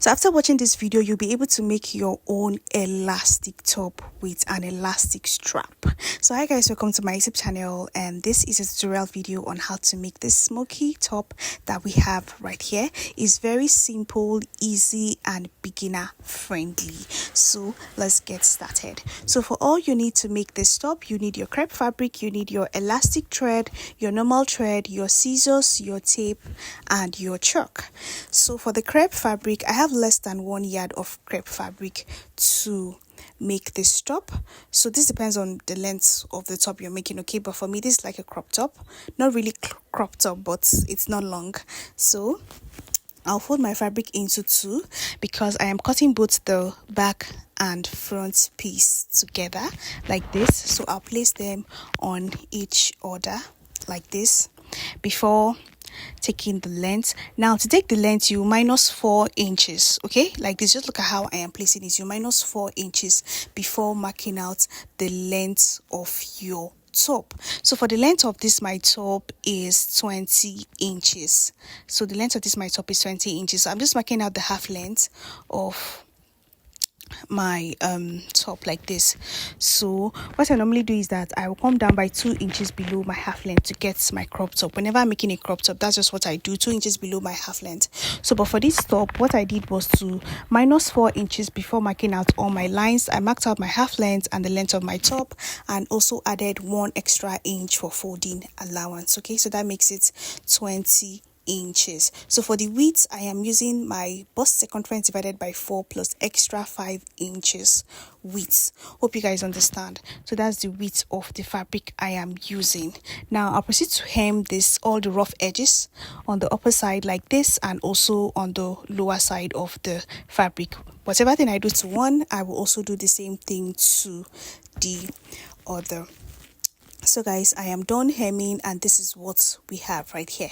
So after watching this video, you'll be able to make your own elastic top with an elastic strap. So hi guys, welcome to my YouTube channel, and this is a tutorial video on how to make this smoky top that we have right here. It's very simple, easy and beginner friendly. So let's get started. So for all you need to make this top, you need your crepe fabric, you need your elastic thread, your normal thread, your scissors, your tape and your chalk. So for the crepe fabric, I have less than 1 yard of crepe fabric to make this top. So this depends on the length of the top you're making, okay? But for me, this is like a crop top, not really crop top, but it's not long. So I'll fold my fabric into two because I am cutting both the back and front piece together like this. So I'll place them on each other like this before taking the length. Now to take the length, you minus 4 inches, okay, like this. Just look at how I am placing this. You minus 4 inches before marking out the length of your top. So for the length of this, my top is 20 inches. So the length of this, my top is 20 inches. So I'm just marking out the half length of my top like this. So what I normally do is that I will come down by 2 inches below my half length to get my crop top. Whenever I'm making a crop top, that's just what I do, 2 inches below my half length. So but for this top, what I did was to minus 4 inches before marking out all my lines. I marked out my half length and the length of my top, and also added 1 extra inch for folding allowance, okay? So that makes it 20 inches. So for the width, I am using my bust circumference divided by 4 plus extra 5 inches width. Hope you guys understand. So that's the width of the fabric I am using. Now I'll proceed to hem this, all the rough edges on the upper side like this, and also on the lower side of the fabric. Whatever thing I do to one, I will also do the same thing to the other. So guys, I am done hemming, and this is what we have right here.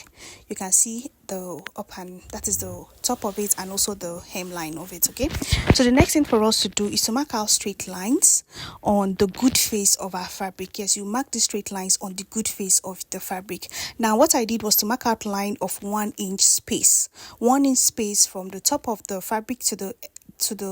You can see the up, and that is the top of it, and also the hemline of it, okay? So the next thing for us to do is to mark out straight lines on the good face of our fabric. Yes, you mark the straight lines on the good face of the fabric. Now what I did was to mark out line of 1 inch space, 1 inch space from the top of the fabric to the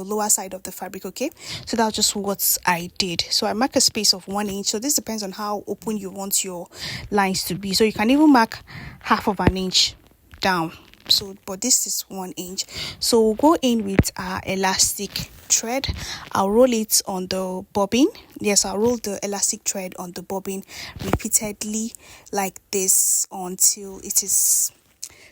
lower side of the fabric, okay? So that's just what I did. So I mark a space of 1 inch. So this depends on how open you want your lines to be. So you can even mark half of an inch down. So but this is 1 inch. So we'll go in with our elastic thread. I'll roll it on the bobbin. Yes, I'll roll the elastic thread on the bobbin repeatedly like this until it is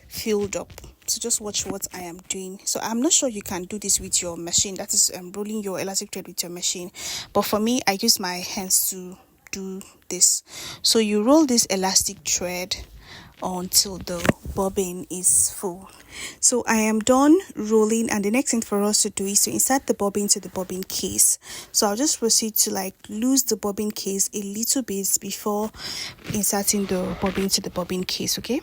filled up. So just watch what I am doing. So I'm not sure you can do this with your machine, that is rolling your elastic thread with your machine, but for me, I use my hands to do this. So you roll this elastic thread until the bobbin is full. So I am done rolling, and the next thing for us to do is to insert the bobbin to the bobbin case. So I'll just proceed to like lose the bobbin case a little bit before inserting the bobbin to the bobbin case, okay?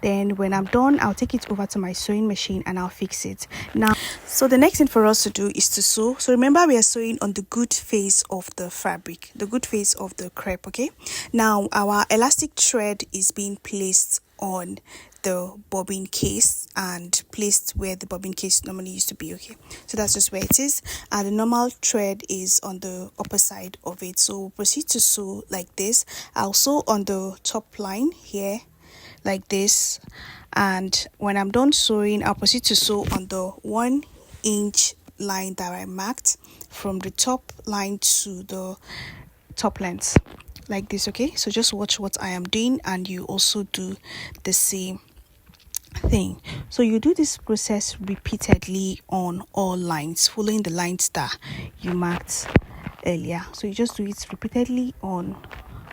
Then when I'm done, I'll take it over to my sewing machine and I'll fix it. Now, so the next thing for us to do is to sew. So remember, we are sewing on the good face of the fabric, the good face of the crepe, okay? Now our elastic thread is being placed on the bobbin case and placed where the bobbin case normally used to be, okay? So that's just where it is, and the normal thread is on the upper side of it. So we'll proceed to sew like this. I'll sew on the top line here like this, and when I'm done sewing, I'll proceed to sew on the 1 inch line that I marked from the top line to the top length like this, okay? So just watch what I am doing, and you also do the same thing. So you do this process repeatedly on all lines, following the lines that you marked earlier. So you just do it repeatedly on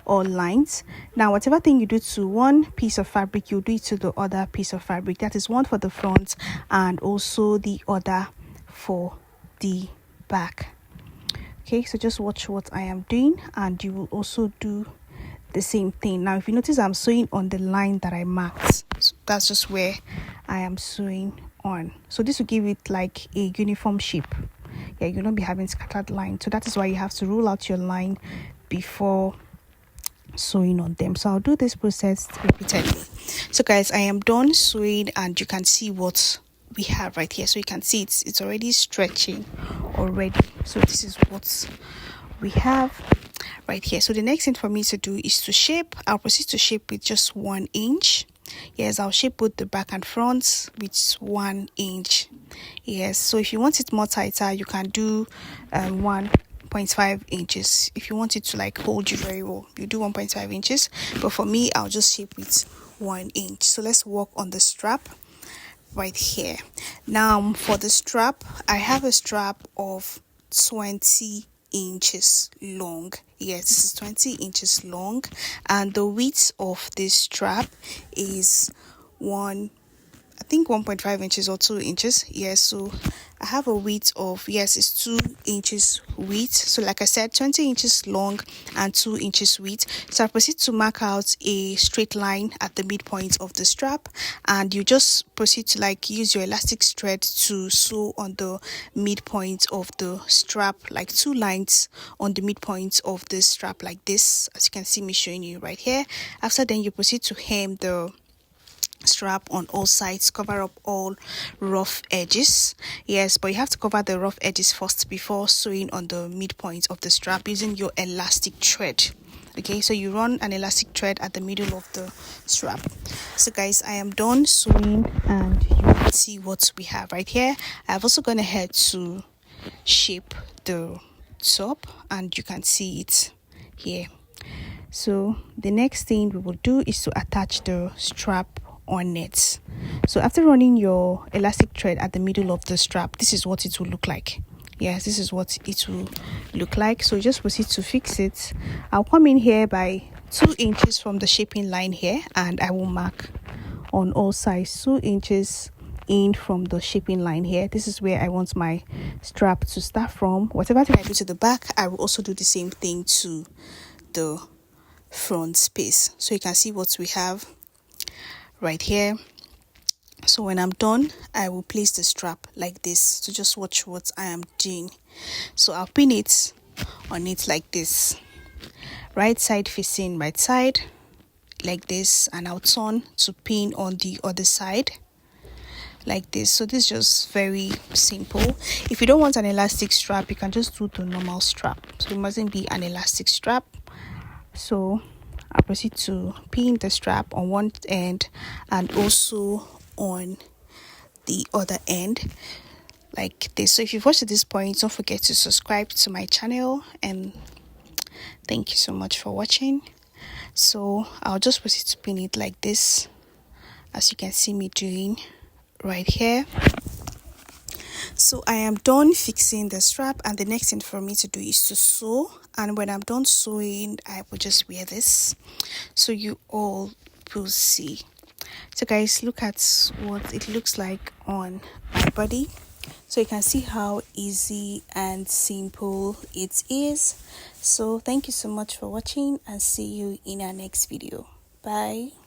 all lines. Now whatever thing you do to one piece of fabric, you do it to the other piece of fabric. That is one for the front and also the other for the back, okay? So just watch what I am doing, and you will also do the same thing. Now if you notice, I'm sewing on the line that I marked. So that's just where I am sewing on. So this will give it like a uniform shape. Yeah, you'll not be having scattered lines. So that is why you have to rule out your line before sewing on them. So I'll do this process repeatedly. So guys, I am done sewing, and you can see what we have right here. So you can see it's already stretching already. So this is what we have right here. So the next thing for me to do is to shape. I'll proceed to shape with just 1 inch. Yes, I'll shape both the back and front with 1 inch. Yes, so if you want it more tighter, you can do 1.5 inches. If you want it to like hold you very well, you do 1.5 inches. But for me, I'll just shape with 1 inch. So let's work on the strap right here. Now for the strap, I have a strap of 20 inches long. Yes, this is 20 inches long, and the width of this strap is 1.5 inches or 2 inches. Yes, so I have a width of, yes, it's 2 inches width. So like I said, 20 inches long and 2 inches width. So I proceed to mark out a straight line at the midpoint of the strap, and you just proceed to like use your elastic thread to sew on the midpoint of the strap, like 2 lines on the midpoint of the strap like this, as you can see me showing you right here. After then, you proceed to hem the strap on all sides, cover up all rough edges. Yes, but you have to cover the rough edges first before sewing on the midpoint of the strap using your elastic thread. Okay, so you run an elastic thread at the middle of the strap. So guys, I am done sewing, and you can see what we have right here. I've also gone ahead to shape the top, and you can see it here. So the next thing we will do is to attach the strap on it. So after running your elastic thread at the middle of the strap, this is what it will look like. Yes, this is what it will look like. So just proceed to fix it. I'll come in here by 2 inches from the shaping line here, and I will mark on all sides 2 inches in from the shaping line here. This is where I want my strap to start from. Whatever thing I do to the back, I will also do the same thing to the front space. So you can see what we have right here. So when I'm done, I will place the strap like this. So just watch what I am doing. So I'll pin it on it like this, right side facing right side like this, and I'll turn to pin on the other side like this. So this is just very simple. If you don't want an elastic strap, you can just do the normal strap. So it mustn't be an elastic strap. So I proceed to pin the strap on one end and also on the other end like this. So if you've watched to this point, don't forget to subscribe to my channel, and thank you so much for watching. So I'll just proceed to pin it like this, as you can see me doing right here. So I am done fixing the strap, and the next thing for me to do is to sew. And when I'm done sewing, I will just wear this so you all will see. So guys, look at what it looks like on my body. So you can see how easy and simple it is. So thank you so much for watching, and see you in our next video. Bye.